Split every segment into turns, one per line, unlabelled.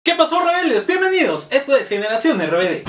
¿Qué pasó, rebeldes? Bienvenidos, esto es Generación RBD.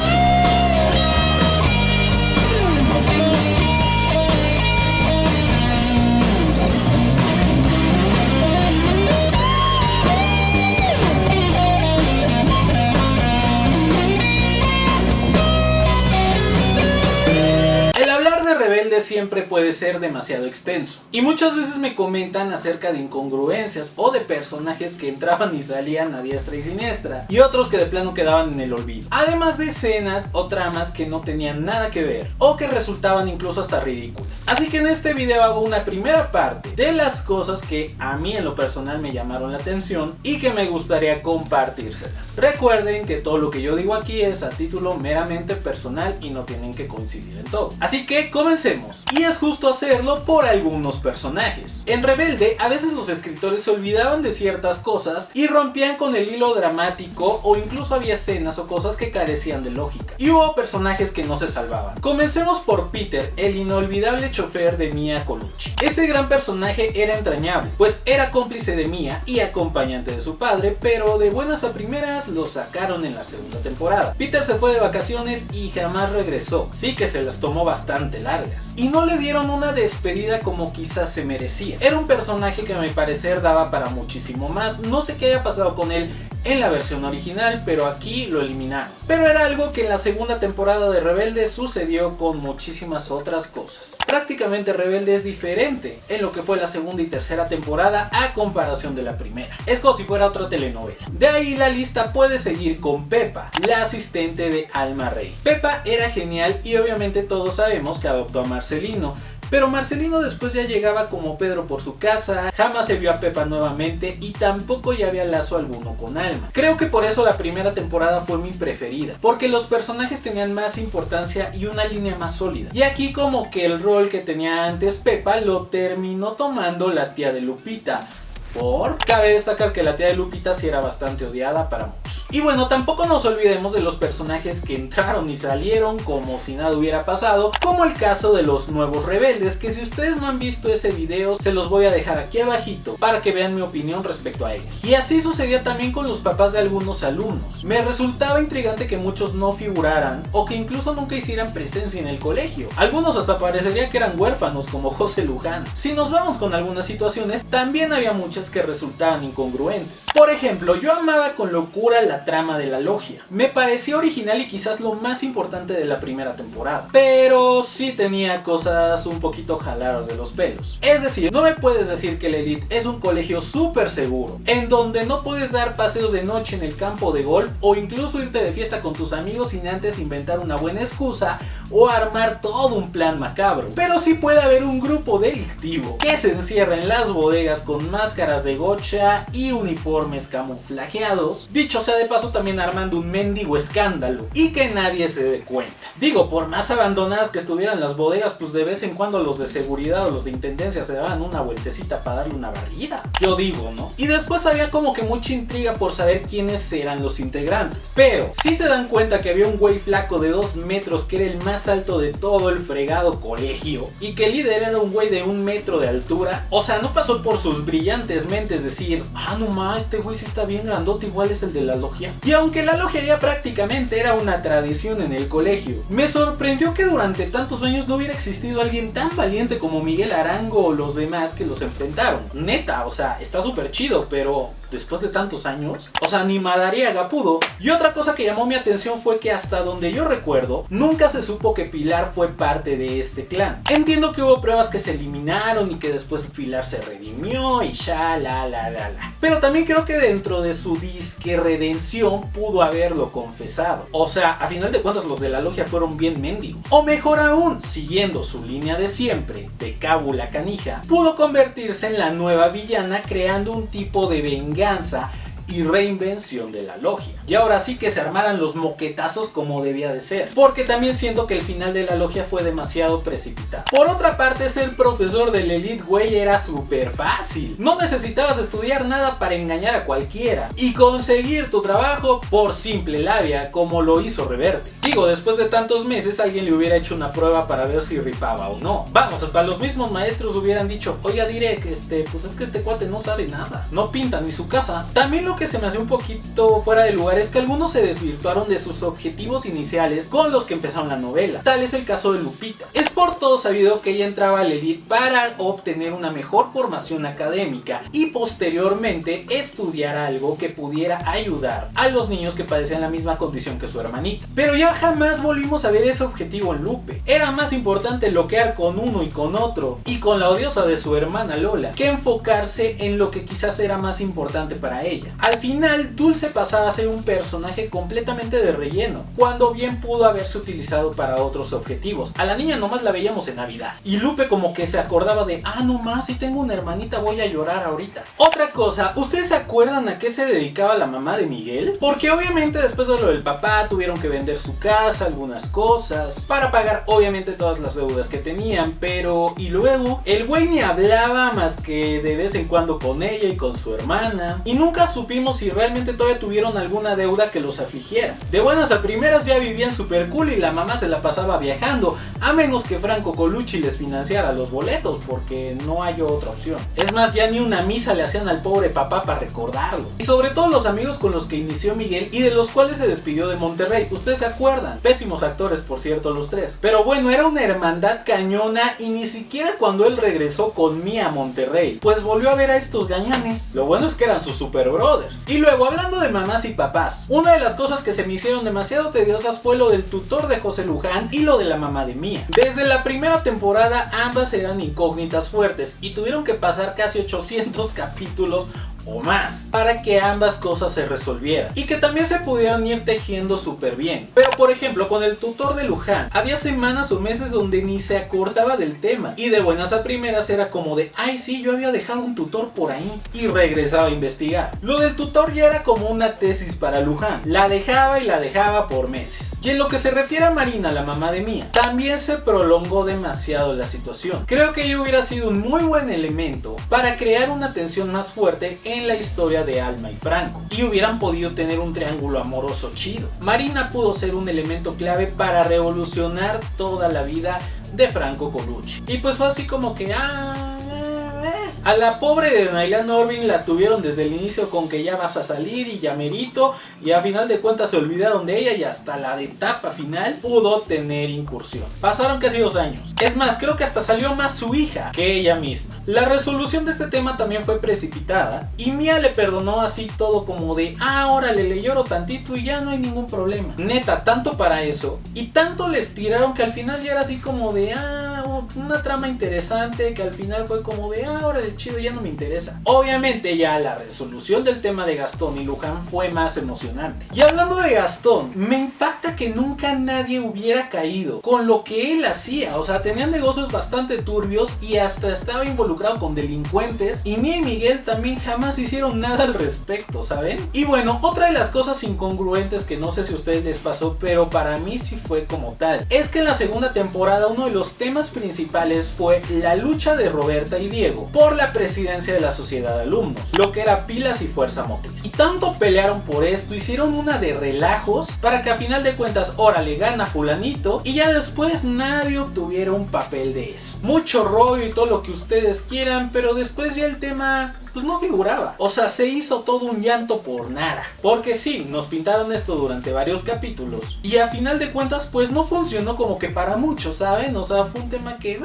Rebelde siempre puede ser demasiado extenso y muchas veces me comentan acerca de incongruencias o de personajes que entraban y salían a diestra y siniestra y otros que de plano quedaban en el olvido, además de escenas o tramas que no tenían nada que ver o que resultaban incluso hasta ridículas. Así que en este video hago una primera parte de las cosas que a mí en lo personal me llamaron la atención y que me gustaría compartírselas. Recuerden que todo lo que yo digo aquí es a título meramente personal y no tienen que coincidir en todo. Así que comencemos, y es justo hacerlo por algunos personajes. En Rebelde a veces los escritores se olvidaban de ciertas cosas y rompían con el hilo dramático, o incluso había escenas o cosas que carecían de lógica, y hubo personajes que no se salvaban. Comencemos por Peter, el inolvidable chofer de Mia Colucci. Este gran personaje era entrañable, pues era cómplice de Mia y acompañante de su padre, pero de buenas a primeras lo sacaron en la segunda temporada. Peter se fue de vacaciones y jamás regresó, sí que se las tomó bastante largas, y no le dieron una despedida como quizás se merecía. Era un personaje que a mi parecer daba para muchísimo más. No sé qué haya pasado con él en la versión original, pero aquí lo eliminaron. Pero era algo que en la segunda temporada de Rebelde sucedió con muchísimas otras cosas. Prácticamente Rebelde es diferente en lo que fue la segunda y tercera temporada a comparación de la primera. Es como si fuera otra telenovela. De ahí la lista puede seguir con Pepa, la asistente de Alma Rey. Pepa era genial y obviamente todos sabemos que adoptó a Marcelino, pero Marcelino después ya llegaba como Pedro por su casa, jamás se vio a Pepa nuevamente y tampoco ya había lazo alguno con Alma. Creo que por eso la primera temporada fue mi preferida, porque los personajes tenían más importancia y una línea más sólida. Y aquí como que el rol que tenía antes Pepa lo terminó tomando la tía de Lupita. Cabe destacar que la tía de Lupita sí era bastante odiada para muchos. Y bueno, tampoco nos olvidemos de los personajes que entraron y salieron como si nada hubiera pasado, como el caso de los nuevos rebeldes, que si ustedes no han visto ese video se los voy a dejar aquí abajito para que vean mi opinión respecto a ellos. Y así sucedía también con los papás de algunos alumnos. Me resultaba intrigante que muchos no figuraran o que incluso nunca hicieran presencia en el colegio. Algunos hasta parecería que eran huérfanos, como José Luján. Si nos vamos con algunas situaciones, también había muchas que resultaban incongruentes. Por ejemplo, yo amaba con locura la trama de la logia. Me parecía original y quizás lo más importante de la primera temporada, pero sí tenía cosas un poquito jaladas de los pelos. Es decir, no me puedes decir que el Elite es un colegio súper seguro, en donde no puedes dar paseos de noche en el campo de golf o incluso irte de fiesta con tus amigos sin antes inventar una buena excusa o armar todo un plan macabro. Pero sí puede haber un grupo delictivo que se encierra en las bodegas con máscaras de gocha y uniformes camuflajeados, dicho sea de paso también armando un mendigo escándalo y que nadie se dé cuenta. Digo, por más abandonadas que estuvieran las bodegas, pues de vez en cuando los de seguridad o los de intendencia se daban una vueltecita para darle una barrida, yo digo, ¿no? Y después había como que mucha intriga por saber quiénes eran los integrantes, pero si se dan cuenta que había un güey flaco de 2 metros que era el más alto de todo el fregado colegio y que el líder era un güey de 1 metro de altura. O sea, no pasó por sus brillantes mentes decir, no ma, este güey sí está bien grandote, igual es el de la logia. Y aunque la logia ya prácticamente era una tradición en el colegio, me sorprendió que durante tantos años no hubiera existido alguien tan valiente como Miguel Arango o los demás que los enfrentaron. Neta, o sea, está súper chido, pero después de tantos años, o sea, ni Madariaga pudo. Y otra cosa que llamó mi atención fue que hasta donde yo recuerdo, nunca se supo que Pilar fue parte de este clan. Entiendo que hubo pruebas que se eliminaron y que después Pilar se redimió y pero también creo que dentro de su disque redención pudo haberlo confesado. O sea, a final de cuentas los de la logia fueron bien mendigos. O mejor aún, siguiendo su línea de siempre, de Cabu la canija, pudo convertirse en la nueva villana creando un tipo de venganza y reinvención de la logia. Y ahora sí que se armaran los moquetazos como debía de ser, porque también siento que el final de la logia fue demasiado precipitado. Por otra parte, ser profesor del Elite, güey, era súper fácil. No necesitabas estudiar nada para engañar a cualquiera y conseguir tu trabajo por simple labia, como lo hizo Reverte. Digo, después de tantos meses alguien le hubiera hecho una prueba para ver si rifaba o no. Vamos, hasta los mismos maestros hubieran dicho, oiga Direk, pues es que este cuate no sabe nada, no pinta ni su casa. También lo algo que se me hace un poquito fuera de lugar es que algunos se desvirtuaron de sus objetivos iniciales con los que empezaron la novela. Tal es el caso de Lupita. Es por todo sabido que ella entraba al Elite para obtener una mejor formación académica y posteriormente estudiar algo que pudiera ayudar a los niños que padecían la misma condición que su hermanita. Pero ya jamás volvimos a ver ese objetivo en Lupe. Era más importante loquear con uno y con otro y con la odiosa de su hermana Lola que enfocarse en lo que quizás era más importante para ella. Al final, Dulce pasaba a ser un personaje completamente de relleno, cuando bien pudo haberse utilizado para otros objetivos. A la niña nomás la veíamos en Navidad y Lupe como que se acordaba de, nomás si tengo una hermanita voy a llorar ahorita. Otra cosa, ¿ustedes se acuerdan a qué se dedicaba la mamá de Miguel? Porque obviamente después de lo del papá tuvieron que vender su casa, algunas cosas, para pagar obviamente todas las deudas que tenían, pero y luego el güey ni hablaba más que de vez en cuando con ella y con su hermana, y nunca supimos si realmente todavía tuvieron alguna deuda que los afligiera. De buenas a primeras ya vivían super cool y la mamá se la pasaba viajando, a menos que Franco Colucci les financiara los boletos, porque no hay otra opción. Es más, ya ni una misa le hacían al pobre papá para recordarlo. Y sobre todo los amigos con los que inició Miguel y de los cuales se despidió de Monterrey, ¿ustedes se acuerdan? Pésimos actores, por cierto, los tres. Pero bueno, era una hermandad cañona y ni siquiera cuando él regresó con Mía a Monterrey, pues volvió a ver a estos gañanes. Lo bueno es que eran sus super brothers. Y luego, hablando de mamás y papás, una de las cosas que se me hicieron demasiado tediosas fue lo del tutor de José Luján y lo de la mamá de Mía. Desde la primera temporada ambas eran incógnitas fuertes y tuvieron que pasar casi 800 capítulos o más para que ambas cosas se resolvieran y que también se pudieran ir tejiendo súper bien. Pero por ejemplo, con el tutor de Luján había semanas o meses donde ni se acordaba del tema y de buenas a primeras era como de, ay sí, yo había dejado un tutor por ahí, y regresaba a investigar. Lo del tutor ya era como una tesis para Luján, la dejaba y la dejaba por meses. Y en lo que se refiere a Marina, la mamá de Mía, también se prolongó demasiado la situación. Creo que ella hubiera sido un muy buen elemento para crear una tensión más fuerte en la historia de Alma y Franco, y hubieran podido tener un triángulo amoroso chido. Marina pudo ser un elemento clave para revolucionar toda la vida de Franco Colucci. Y pues fue así como que a la pobre de Nayland Norvin la tuvieron desde el inicio con que ya vas a salir y ya merito, y a final de cuentas se olvidaron de ella y hasta la etapa final pudo tener incursión. Pasaron casi 2 años. Es más, creo que hasta salió más su hija que ella misma. La resolución de este tema también fue precipitada y Mía le perdonó así todo como de, órale, le lloro tantito y ya no hay ningún problema. Neta, tanto para eso y tanto les tiraron que al final ya era así como de, una trama interesante que al final fue como de, órale, chido, ya no me interesa. Obviamente ya la resolución del tema de Gastón y Luján fue más emocionante. Y hablando de Gastón, me impacta que nunca nadie hubiera caído con lo que él hacía. O sea, tenían negocios bastante turbios y hasta estaba involucrado con delincuentes, y Mía y Miguel también jamás hicieron nada al respecto, ¿saben? Y bueno, otra de las cosas incongruentes que no sé si a ustedes les pasó, pero para mí sí fue como tal, es que en la segunda temporada uno de los temas principales fue la lucha de Roberta y Diego por la presidencia de la sociedad de alumnos, lo que era Pilas y Fuerza Motriz. Y tanto pelearon por esto, hicieron una de relajos para que a final de cuentas, órale, gana fulanito, y ya después nadie obtuviera un papel de eso. Mucho rollo y todo lo que ustedes quieran, pero después ya el tema pues no figuraba. O sea, se hizo todo un llanto por nada. Porque sí, nos pintaron esto durante varios capítulos y a final de cuentas pues no funcionó como que para muchos, ¿saben? O sea, fue un tema que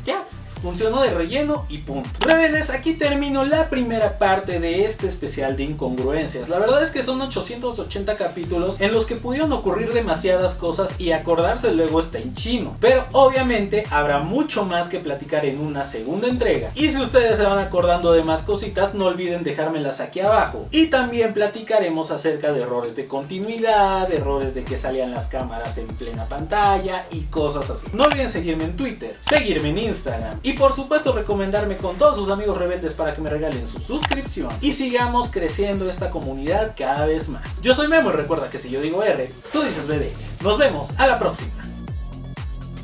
ya funcionó de relleno y punto. Rebeldes, aquí termino la primera parte de este especial de incongruencias. La verdad es que son 880 capítulos en los que pudieron ocurrir demasiadas cosas y acordarse luego está en chino. Pero obviamente habrá mucho más que platicar en una segunda entrega. Y si ustedes se van acordando de más cositas, no olviden dejármelas aquí abajo. Y también platicaremos acerca de errores de continuidad, errores de que salían las cámaras en plena pantalla y cosas así. No olviden seguirme en Twitter, seguirme en Instagram y por supuesto recomendarme con todos sus amigos rebeldes para que me regalen su suscripción y sigamos creciendo esta comunidad cada vez más. Yo soy Memo y recuerda que si yo digo R, tú dices BD. Nos vemos a la próxima.